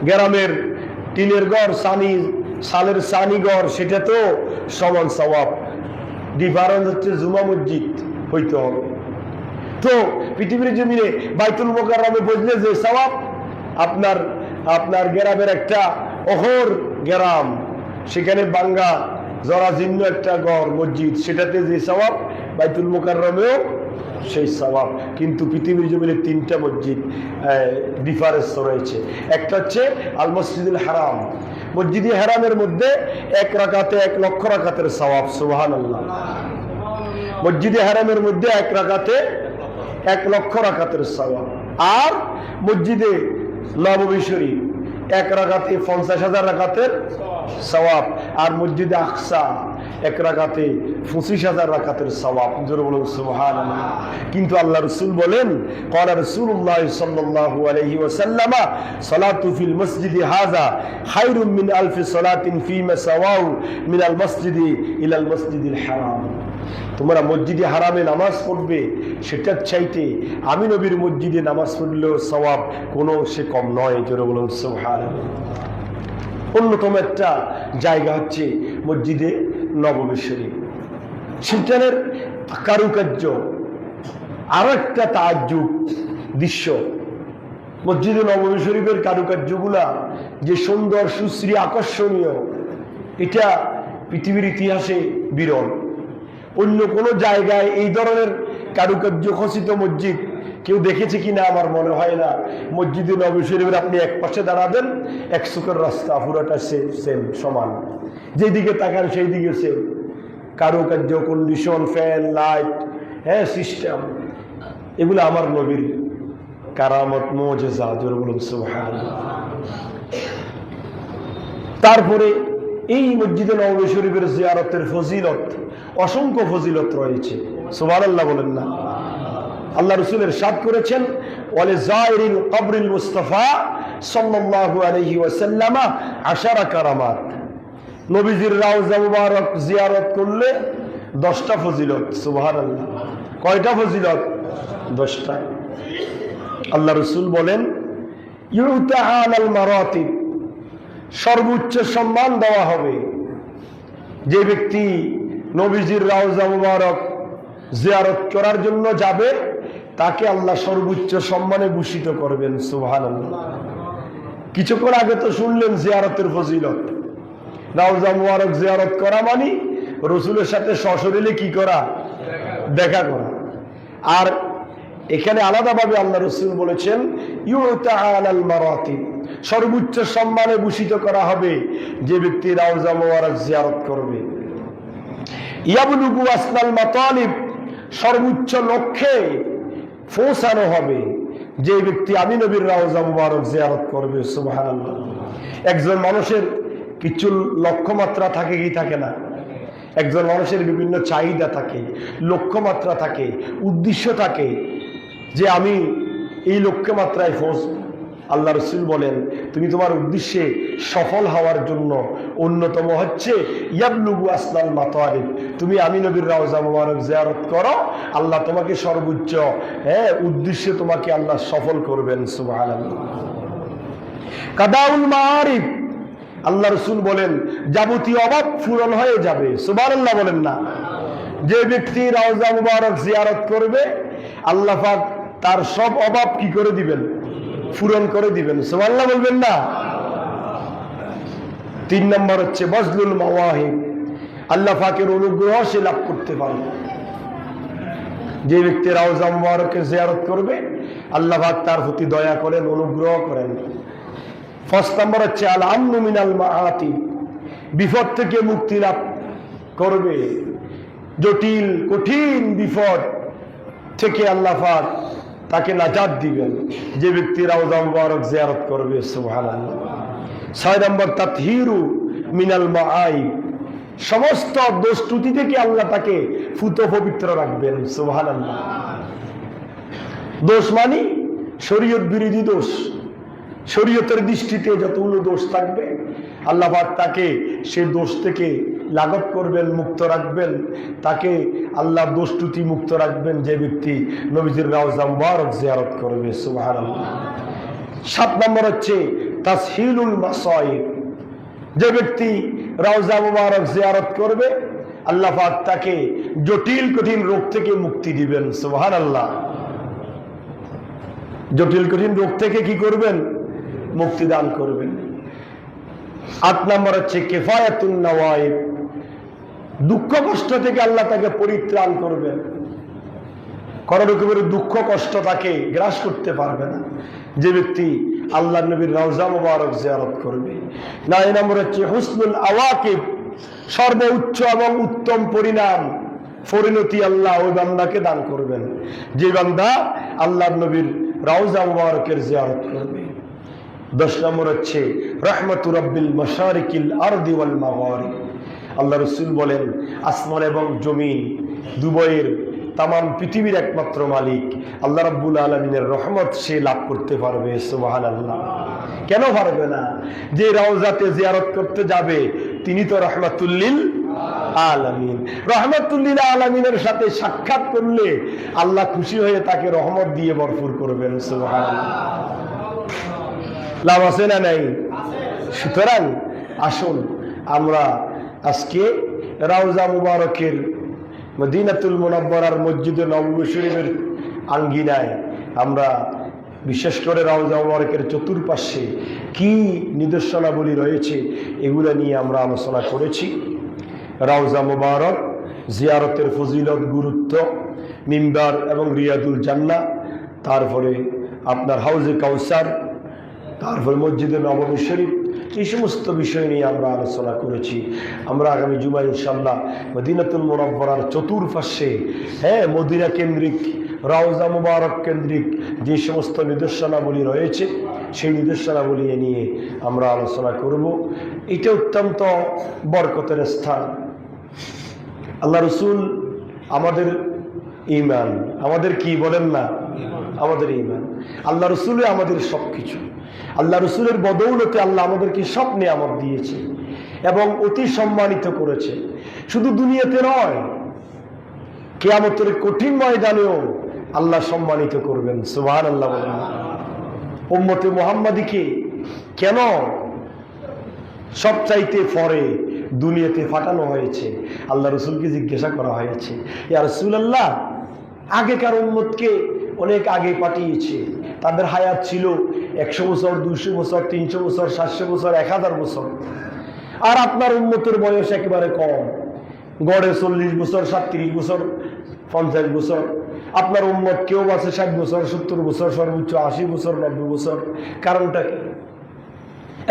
গ্রামের টিনের ঘর, সালের সানি ঘর, সেটা তো সমান সওয়াব। ডিফারেন্স হচ্ছে জুমা মসজিদ হইতে হবে। তো পৃথিবীর জমিনে বাইতুল মুকাররমে বসলে যে সওয়াব, আপনার গ্রামের একটা অহর গ্রাম, সেখানে বাঙ্গা জরাজীর্ণ একটা ঘর মসজিদ, সেটাতে যে সওয়াব বাইতুল মুকাররমেও সেই সওয়াব। কিন্তু পৃথিবীর জমিনে 3টা মসজিদ ডিফারেন্স রয়েছে। একটা হচ্ছে আল মসজিদুল হারাম। মসজিদে হারামের মধ্যে 1 রাকাতে 1 লক্ষ রাকাতের সওয়াব। সুবহানাল্লাহ। মসজিদে হারামের মধ্যে 1 রাকাতে 1 লক্ষ রাকাতের সওয়াব। আর মসজিদে নববী শরীফ 1 রাকাতে 50,000 রাকাতের সওয়াব। আর মসজিদে আকসা 1 রাকাতে 25,000 রাকাতের সওয়াব। জোরে বলুন সুবহানাল্লাহ। কিন্তু আল্লাহ রাসূল বলেন ক্বালা রাসূলুল্লাহ সাল্লাল্লাহু আলাইহি ওয়াসাল্লাম সালাতু ফিল মসজিদি হাযা খায়রুম মিন আলফি সালাতিন ফীমা সাওয়াউ মিনাল মসজিদি ইলাল মসজিদিল হারাম। তোমরা মসজিদে হারামে নামাজ পড়বে, সেটার চাইতে আমি নবীর মসজিদে নামাজ পড়লেও সওয়াব কোনো সে কম নয়। জোরে বলুন সুবহানাল্লাহ। অন্যতম একটা জায়গা হচ্ছে মসজিদে নববী শরীফ। সেখানের কারুকার্য আরো একটা তাজ্জুব দৃশ্য। মসজিদে নববী শরীফের কারুকার্যগুলা যে সুন্দর, সুশ্রী, আকর্ষণীয়, এটা পৃথিবীর ইতিহাসে বিরল। অন্য কোনো জায়গায় এই ধরনের কারুকার্য খচিত মসজিদ কেউ দেখেছে কিনা আমার মনে হয় না। মসজিদে নববী শরীফের আপনি এক পাশে দাঁড়াবেন, 1 চোখের রাস্তা, পুরোটা সেম সমান, যেদিকে তাকান সেই দিকে সেম কারুকার্য, কন্ডিশন, ফ্যান, লাইট, সিস্টেম, এগুলো আমার নবীর কারামত, মুজিজা। জোরে বলুন সুবহানাল্লাহ। তারপরে এই মসজিদে নববী শরীফের জিয়ারতের ফজিলত, অসংখ্য ফজিলত রয়েছে। সুবহানাল্লাহ বলেন না? আল্লাহ রাসূল ইরশাদ করেছেন ওয়ালি যায়রিল কবরিল মুস্তাফা সাল্লাল্লাহু আলাইহি ওয়াসাল্লাম 10 কারামাত। নবীজির রওজা মুবারক জিয়ারত করলে 10টা ফজিলত। সুবহানাল্লাহ। কয়টা ফজিলত? 10টা। আল্লাহ রাসূল বলেন ইউতা আলাল মারাতিব, সর্বোচ্চ সম্মান দেওয়া হবে যে ব্যক্তি নবীজির রওজা মুবারক জিয়ারত করার জন্য যাবে, তাকে আল্লাহ সর্বোচ্চ সম্মানে ভূষিত করবেন। সুবহানাল্লাহ। কিছুক্ষণ আগে তো শুনলেন জিয়ারতের ফজিলত। রওজা মুবারক জিয়ারত করা মানে রাসূলের সাথে সশরীরে কি করা? দেখা করা। আর এখানে আলাদাভাবে আল্লাহ রাসূল বলেছেন ইউতা আলাল মারাতিব, সর্বোচ্চ সম্মানে ভূষিত করা হবে যে ব্যক্তি রওজা মুবারক জিয়ারত করবে। ইয়াবলুগু আসনাল মাতালিব, সর্বোচ্চ লক্ষ্যে পৌঁছানো হবে যে ব্যক্তি আমি নবীর রওজা মুবারক জিয়ারত করবে, সুবহানাল্লাহ। একজন মানুষের কিছু লক্ষ্যমাত্রা থাকে কি থাকে না? একজন মানুষের বিভিন্ন চাহিদা থাকে, লক্ষ্যমাত্রা থাকে, উদ্দেশ্য থাকে যে আমি এই লক্ষ্যমাত্রায় পৌঁছব। আল্লাহ রসুল বলেন তুমি তোমার উদ্দেশ্যে সফল হওয়ার জন্য অন্যতম হচ্ছে ইয়াবলুগু আসনাল মাতারিব, তুমি আমি নবীর রওজা মুবারক জিয়ারত করো, আল্লাহ তোমাকে সর্বোচ্চ উদ্দেশ্যে তোমাকে আল্লাহ সফল করবেন, সুবহানাল্লাহ। কাদাউল মাআরিফ, আল্লাহ রসুল বলেন যাবতীয় অভাব পূরণ হয়ে যাবে, সুবহানাল্লাহ বলেন না। যে ব্যক্তি রওজা মুবারক জিয়ারত করবে আল্লাহ পাক তার সব অভাব কি করে দিবেন? পূরণ করে দিবেন, সুবহানাল্লাহ বলবেন না। 3 নম্বর হচ্ছে বজলুল মাওয়াহিব, আল্লাহ পাকের অনুগ্রহ সে লাভ করতে পারে। যে ব্যক্তি রওজা মুবারকের জিয়ারত করবে আল্লাহ পাক তার প্রতি দয়া করেন, অনুগ্রহ করেন। 5 নম্বর হচ্ছে আল আমনু মিনাল মাআতি, বিপদ থেকে মুক্তি লাভ করবে। জটিল কঠিন বিপদ থেকে আল্লাহ পাক তাকে নাজাত দিবেন যে ব্যক্তি রওজা মুবারক জিয়ারত করবে, সুবহানাল্লাহ। 6 নম্বর তাতহিরু মিনাল মাআইব, সমস্ত দোষ ত্রুটি থেকে আল্লাহ তাকে ফুত পবিত্র রাখবেন, সুবহানাল্লাহ। দোষ মানে শরীয়ত বিরোধী দোষ, শরীয়তের দৃষ্টিতে যতগুলো দোষ থাকবে আল্লাহ পাক তাকে সেই দোষ থেকে লাঘব করবেন, মুক্ত রাখবেন, তাকে আল্লাহ দোষ ত্রুটি মুক্ত রাখবেন যে ব্যক্তি নবীজির রওজা মুবারক জিয়ারত করবে, সুবহানাল্লাহ। 7 নম্বর হচ্ছে তাসহিলুল মাসাইব, যে ব্যক্তি রওজা মুবারক জিয়ারত করবে আল্লাহ পাক তাকে জটিল কঠিন রোগ থেকে মুক্তি দিবেন, সুবহানাল্লাহ। জটিল কঠিন রোগ থেকে কি করবেন? মুক্তি দান করবেন। 8 নম্বর হচ্ছে কিফায়াতুন নওয়াইব, দুঃখ কষ্ট থেকে আল্লাহ তাকে পরিত্রাণ করবেন, কোন রকমের দুঃখ কষ্ট তাকে গ্রাস করতে পারবে না যে ব্যক্তি আল্লাহ নবীর রওজা মুবারক জিয়ারত করবে। 9 নম্বর হচ্ছে হুসনুল আওয়াকিব, সর্বোচ্চ এবং উত্তম পরিণতি আল্লাহ ওই বান্দাকে দান করবেন যে বান্দা আল্লাহ নবীর রওজা মুবারকের জিয়ারত করবে। 10 নম্বর হচ্ছে রাহমাতু রাব্বিল মাশারিকিল আরদি ওয়াল মাগারিব, আল্লাহ রাসূল বলেন আসমান এবং জমিন দুবয়ের তামাম পৃথিবীর একমাত্র মালিক আল্লাহ রাব্বুল আলামিনের রহমত সে লাভ করতে পারবে, সুবহানাল্লাহ। কেন পারবে না? যে রওজাতে জিয়ারত করতে যাবে তিনি তো রাহমাতুল লিল আলামিন, রাহমাতুল লিল আলামিনের সাথে সাক্ষাৎ করলে আল্লাহ খুশি হয়ে তাকে রহমত দিয়ে ভরপুর করবেন, সুবহানাল্লাহ। লাভ আছে না নাই? সুতরাং আসুন আমরা আজকে রওজা মুবারকের মদিনাতুল মুনাওয়ারার মসজিদে নববী শরীফের আঙ্গিনায় আমরা বিশেষ করে রওজা মুবারকের চতুর্পাশে কি নিদর্শনাবলী রয়েছে এগুলো নিয়ে আমরা আলোচনা করেছি। রওজা মুবারক জিয়ারতের ফজিলত, গুরুত্ব, মিম্বার এবং রিয়াদুল জান্নাহ, তারপরে আপনার হাউজে কাউসার, তারপরে মসজিদে নববী শরীফ, এই সমস্ত বিষয় নিয়ে আমরা আলোচনা করেছি। আমরা আগামী জুমা ইনশাআল্লাহ মদিনাতুল মুনাওয়ারার চতুর্পাশে মদিনা কেন্দ্রিক, রওজা মুবারক কেন্দ্রিক যে সমস্ত নিদর্শনাবলী রয়েছে সেই নিদর্শনাবলী নিয়ে আমরা আলোচনা করব। এটা অত্যন্ত বরকতের স্থান। আল্লাহ রসুল আমাদের ঈমান, আমাদের কি বলেন না? আমাদের ঈমান। আল্লাহ রসুলে আমাদের সব কিছু। আল্লাহ রসুলের বদৌলতে আল্লাহ আমাদেরকে সব নিয়ামত দিয়েছে এবং অতি সম্মানিত করেছে। শুধু দুনিয়াতে নয়, কিয়ামতের কঠিন ময়দানেও আল্লাহ সম্মানিত করবেন, সুবহানাল্লাহ বলেন। উম্মতে মুহাম্মাদীকে কেন সবচাইতে পরে দুনিয়াতে পাঠানো হয়েছে? আল্লাহ রসুলকে জিজ্ঞাসা করা হয়েছে, ইয়া রাসূলুল্লাহ, আগেকার উম্মতকে অনেক আগে পাঠিয়েছে, তাদের হায়াত ছিল 100 বছর, 200 বছর, 300 বছর, 700 বছর, 1000 বছর, আর আপনার উম্মতের বয়স একেবারে কম, গড়ে 40 বছর, 37 বছর, 50 বছর। আপনার উম্মত কেউ আছে 60 বছর, 70 বছর, সর্বোচ্চ 80 বছর, 90 বছর। কারণটা কি?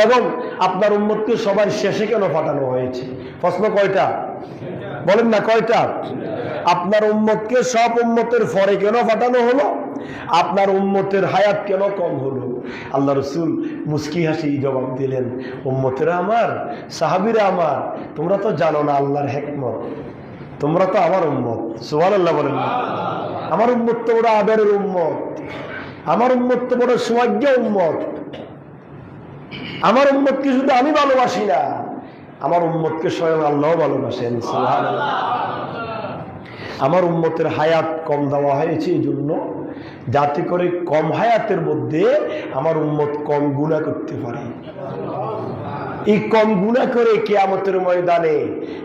এবং আপনার উম্মতকে সবার শেষে কেন পাঠানো হয়েছে? প্রশ্ন কয়টা? বলেন না কয়টা? আপনার উম্মতকে সব উম্মতের পরে কেন পাঠানো হলো? আপনার উম্মতের হায়াত কেন কম হলো? আল্লাহ রসুল মুস্কি হাসি জবাব দিলেন, উম্মতেরা আমার, সাহাবীরা আমার, তোমরা তো জানো না আল্লাহর হিকমত, তোমরা তো আমার উম্মত। সুবহানাল্লাহ বলেন না? আমার উম্মত তো বড় আদরের উম্মত, আমার উম্মত তো বড় সৌভাগ্য উম্মত। আমার উম্মতকে শুধু আমি ভালোবাসি না, আমার উম্মতকে স্বয়ং আল্লাহ ভালোবাসেন। সুবহানাল্লাহ। আমার উম্মতের হায়াত কম দেওয়া হয়েছে এই জন্য, যাতে করে কম হায়াতের মধ্যে আমার উম্মত কম গুনাহ করতে পারে। এই কম গুনাহ করে কিয়ামতের ময়দানে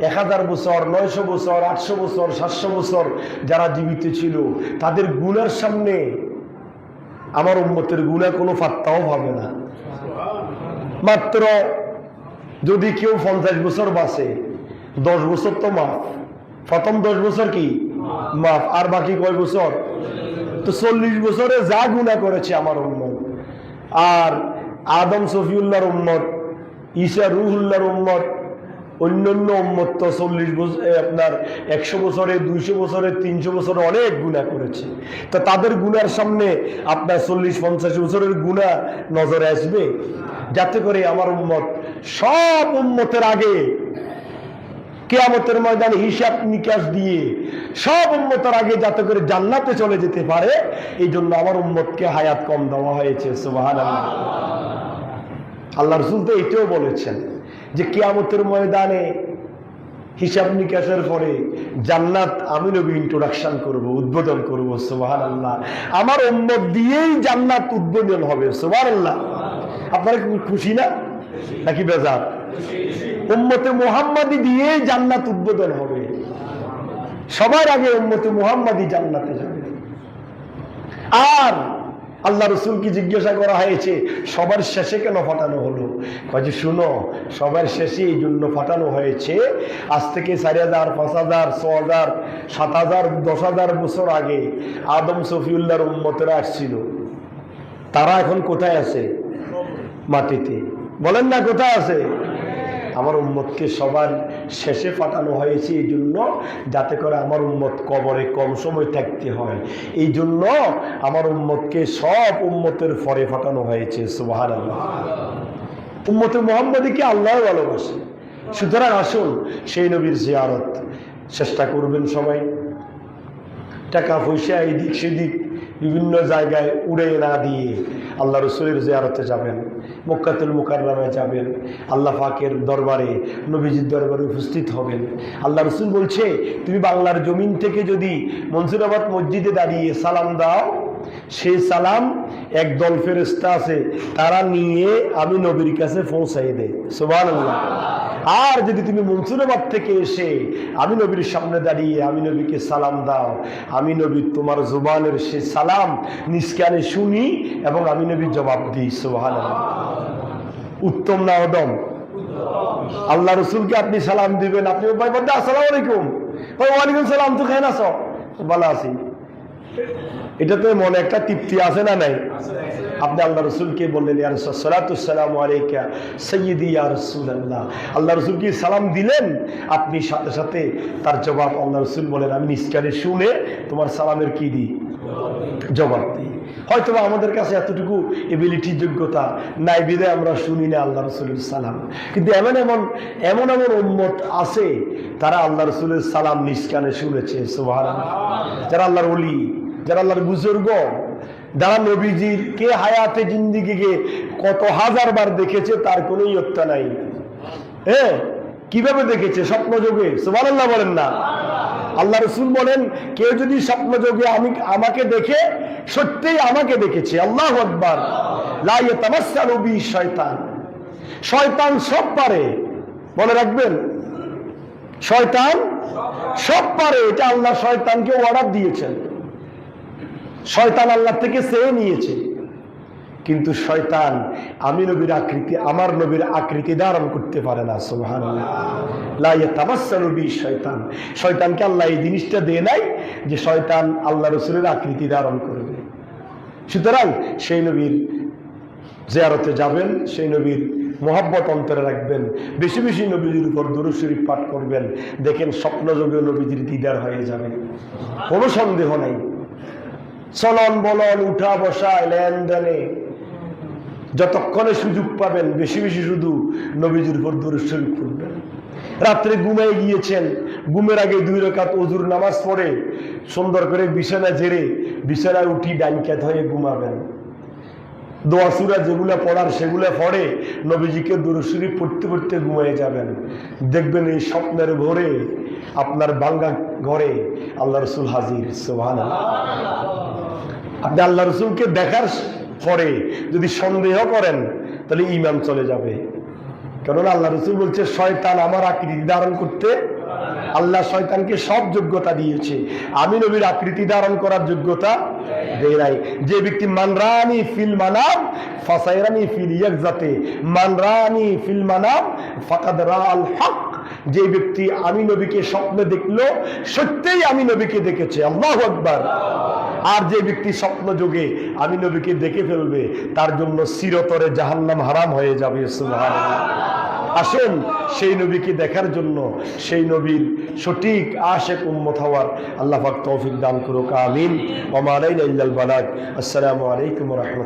1000 বছর, 900 বছর, 800 বছর, 700 বছর যারা জীবিত ছিল, তাদের গুনার সামনে আমার উম্মতের গুনাহ কোনো পাত্তাও হবে না। মাত্র যদি কেউ 50 বছর বাঁচে, 10 বছর তো মাফ। প্রথম 10 বছর কি মাফ, আর বাকি কয় বছর? তো 40 বছরে যা গুনাহ করেছে আমার উম্মত, আর আদম সফিউল্লাহর উম্মত, ঈসা রুহুল্লাহর উম্মত, অন্যান্য উম্মত তো 40 বছর, আপনার 100 বছরে, 200 বছরে, 300 বছরে অনেক গুনাহ করেছে। তো তাদের গুনার সামনে আপনার 40-50 বছরের গুনাহ নজরে আসবে? যাতে করে আমার উম্মত সব উম্মতের আগে কিয়ামতের ময়দানে হিসাব নিকাশ দিয়ে সব উম্মতের আগে যাতে করে জান্নাতে চলে যেতে পারে, এই জন্য আমার উম্মতকে হায়াত কম দেওয়া হয়েছে। সুবহানাল্লাহ। আল্লাহ রাসূল তো এটাও বলেছেন যে কিয়ামতের ময়দানে হিসাব নিকাশের পরে জান্নাত আমি নবী ইন্ট্রোডাকশন করব, উদ্বোধন করব। সুবহানাল্লাহ। আমার উম্মত দিয়েই জান্নাত উদ্বোধন হবে। সুবহানাল্লাহ। আপনারা খুশি না নাকি বেজার? উম্মতে মুহাম্মাদি দিয়ে জান্নাত উদ্বোধন হবে। সবার আগে উম্মতে মুহাম্মাদি জান্নাতে যাবে। আর আল্লাহ রসুলকে জিজ্ঞাসা করা হয়েছে, সবার শেষে কেন ফাটানো হলো? কাজে শুনো, সবার শেষে এই জন্য ফাটানো হয়েছে, আজ থেকে 4000, 5000, 6000, 7000, 10000 বছর আগে আদম সফিউল্লাহর উম্মতেরা আসছিল। তারা এখন কোথায় আছে? মাটিতে। বলেন না কোথায় আছে? আমার উম্মতকে সবার শেষে ফাটানো হয়েছে এই জন্য, যাতে করে আমার উম্মত কবরে কম সময় থাকতে হয়। এই জন্য আমার উম্মতকে সব উম্মতের পরে ফাটানো হয়েছে। সুবহানাল্লাহ। উম্মতে মুহাম্মাদীকে আল্লাহ ভালোবাসে। সুতরাং আসুন সেই নবীর জিয়ারত চেষ্টা করবেন সবাই। টাকা পয়সা এদিক সেদিক বিভিন্ন জায়গায় উড়ে না দিয়ে আল্লাহ রসুলের জিয়ারতে যাবেন, মক্কাতুল মুকাররমায় যাবেন, আল্লাহ পাকের দরবারে, নবীজির দরবারে উপস্থিত হবেন। আল্লাহ রসুল বলছে, তুমি বাংলার জমিন থেকে যদি মনসুরাবাদ মসজিদে দাঁড়িয়ে সালাম দাও, সেই সালাম একদল ফেরেশতা আছে, তারা নিয়ে আমি নবীর কাছে পৌঁছাই দেয়। সুবহানাল্লাহ। আর যদি তুমি মনসুরাবাদ থেকে এসে আমি নবীর সামনে দাঁড়িয়ে আমি নবীকে সালাম দাও, আমি নবী তোমার জুবানের সে সালাম নিষ্কানে শুনি এবং আমি নবী জবাব দিই। সুবহানাল্লাহ। উত্তম না অদম? আল্লাহ রসুলকে আপনি সালাম দিবেন, আপনি আসসালামু আলাইকুম, ওয়ালাইকুম সালাম, তো কেন আছো? ভালো আছি। এটাতে মনে একটা তৃপ্তি আছে না নাই? আপনি আল্লাহ রসুলকে বললেন, ইয়া রাসূলুল্লাহ সালাতু আলাইকা সাইয়্যিদি ইয়া রাসূলুল্লাহ। আল্লাহ রসুলকে সালাম দিলেন, আপনি সাথে সাথে তার জবাব আল্লাহ রসুল বলেন, আমি নিষ্কারে শুনে তোমার সালামের কি দিই? জবাব দিই। হয়তো আমাদের কাছে এতটুকু এবিলিটি, যোগ্যতা নাই বিধায় আমরা শুনি না আল্লাহ রসুলের সালাম। কিন্তু এমন এমন এমন এমন উম্মত আছে, তারা আল্লাহ রসুলের সালাম নিষ্কানে শুনেছে। সুবহানাল্লাহ। যারা আল্লাহর ওলি, যারা আল্লাহর বুজুর্গ, যারা নবীজির কে হায়াতে জিন্দিগিকে কত হাজার বার দেখেছে, তার কোনো ইয়ত্তা নাই। হ্যাঁ, কিভাবে দেখেছে? স্বপ্ন যোগে। সুবহানাল্লাহ বলেন না? আল্লাহ রসুল বলেন, কেউ যদি স্বপ্ন যোগে আমাকে দেখে, সত্যিই আমাকে দেখেছে। আল্লাহু আকবার। লা ইয়াতামাসসালু বি শয়তান। শয়তান সব পারে, মনে রাখবেন, শয়তান সব পারে। এটা আল্লাহ শয়তানকে অর্ডার দিয়েছেন। শয়তান আল্লাহ থেকে চেয়ে নিয়েছে, কিন্তু শয়তান আমি নবীর আকৃতি, আমার নবীর আকৃতি ধারণ করতে পারে না। সুবহানাল্লাহ। লা ইয়াতামাসসালু বি শয়তান। শয়তানকে আল্লাহ এই জিনিসটা দেয় নাই যে শয়তান আল্লাহ রসুলের আকৃতি ধারণ করবে। সুতরাং সেই নবীর জিয়ারতে যাবেন, সেই নবীর মোহাব্বত অন্তরে রাখবেন, বেশি বেশি নবীজির উপর দুরূদ শরীফ পাঠ করবেন। দেখেন স্বপ্নযোগে নবীজির দিদার হয়ে যাবে, কোনো সন্দেহ নাই। চলন বলন, উঠা বসায়, লেনদেনে যতক্ষণে সুযোগ পাবেন বেশি বেশি শুধু নবীজির উপর দরুদ শরীফ পড়বেন। রাত্রে ঘুমাই গিয়েছেন, ঘুমের আগে 2 রাকাত ওযুর নামাজ পড়ে সুন্দর করে বিছানা ঝেড়ে বিছানায় উঠি ডাইন কাত হয়ে ঘুমাবেন। দোয়া সূরা যেগুলা পড়ার সেগুলা পড়ে নবীজিকে দরুদ শরীফ পড়তে পড়তে ঘুমিয়ে যাবেন। দেখবেন এই স্বপ্নের ভোরে আপনার ভাঙ্গা ঘরে আল্লাহ রাসূল হাজির। সুবহানাল্লাহ। আপনি আল্লাহ রাসূলকে দেখার পরে যদি সন্দেহ করেন তাহলে ঈমান চলে যাবে। কারণ আল্লাহ রাসূল বলছে শয়তান আমার আকৃতি ধারণ করতে, আল্লাহ শয়তানকে সব যোগ্যতা দিয়েছে, আমি নবীর আকৃতি ধারণ করার যোগ্যতা দেয় নাই। যে ব্যক্তি মানরানি feel Manam ফাসাইরানি feel ইয়াকজাতে, মানরানি feel Manam ফাকাদ রাআল হক, যে ব্যক্তি আমি নবীকে স্বপ্নে দেখলো সত্যিই আমি নবীকে দেখেছে। আল্লাহু আকবার। আর যে ব্যক্তি স্বপ্ন যোগে আমি নবীকে দেখে ফেলবে তার জন্য চিরতরে জাহান্নাম হারাম হয়ে যাবে। সুবহানাল্লাহ। আসেন সেই নবীকে দেখার জন্য সেই নবীর সঠিক আশিক উম্মত হওয়ার আল্লাহ পাক তৌফিক দান করুক। আমিন। ওয়া মা আলাইনা ইল্লাল বালাগ। আসসালামু আলাইকুম ওয়া রাহমাতুল্লাহ।